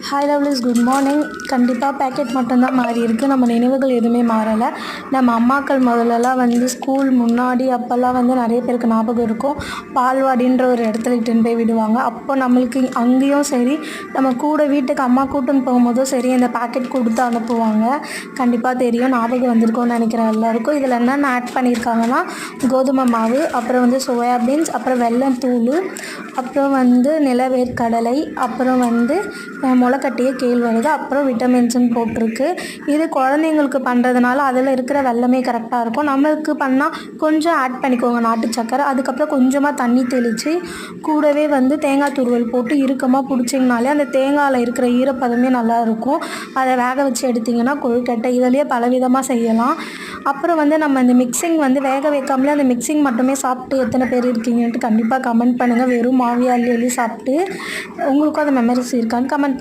Hi lovelies, good morning. கண்டிப்பாக packet மட்டும்தான் மாறி இருக்குது, நம்ம நினைவுகள் எதுவுமே மாறலை. நம்ம அம்மாக்கள் முதல்லலாம் ஸ்கூல் முன்னாடி அப்போல்லாம் நிறைய பேருக்கு ஞாபகம் இருக்கும், பால்வாடின்ற ஒரு இடத்துல இட்டுன்னு போய் விடுவாங்க. அப்போ நம்மளுக்கு அங்கேயும் சரி, நம்ம கூட வீட்டுக்கு அம்மா கூட்டுன்னு போகும்போதும் சரி, இந்த பேக்கெட் கொடுத்து அனுப்புவாங்க. கண்டிப்பாக தெரியும், ஞாபகம் வந்திருக்கும்னு நினைக்கிறேன் எல்லாருக்கும். இதில் என்னென்ன ஆட் பண்ணியிருக்காங்கன்னா, கோதுமை மாவு, அப்புறம் சோயாபீன்ஸ், அப்புறம் வெல்லம் தூள், அப்புறம் நிலவேர்க்கடலை, அப்புறம் முளைக்கட்டிய கேழ்வரகு, அப்புறம் விட்டமின்ஸ்ன்னு போட்டிருக்கு. இது குழந்தைங்களுக்கு பண்ணுறதுனால அதில் இருக்கிற வெல்லமே கரெக்டாக இருக்கும். நம்மளுக்கு பண்ணால் கொஞ்சம் ஆட் பண்ணிக்கோங்க நாட்டு சக்கரை. அதுக்கப்புறம் கொஞ்சமாக தண்ணி தெளித்து கூடவே தேங்காய் துருவல் போட்டு இறுக்கமாக பிடிச்சிங்கனாலே அந்த தேங்காயில் இருக்கிற ஈரப்பதமே நல்லாயிருக்கும். அதை வேக வச்சு எடுத்திங்கன்னா கொழுக்கட்டை. இதிலேயே பலவிதமாக செய்யலாம். அப்புறம் நம்ம இந்த மிக்சிங் வேக வைக்காமலே அந்த மிக்சிங் மட்டுமே சாப்பிட்டு எத்தனை பேர் இருக்கீங்கன்ட்டு கண்டிப்பாக கமெண்ட் பண்ணுங்கள். வெறும் மாவியா அள்ளி சாப்பிட்டு உங்களுக்கும் அந்த மெமரிஸ் இருக்கான்னு கமெண்ட்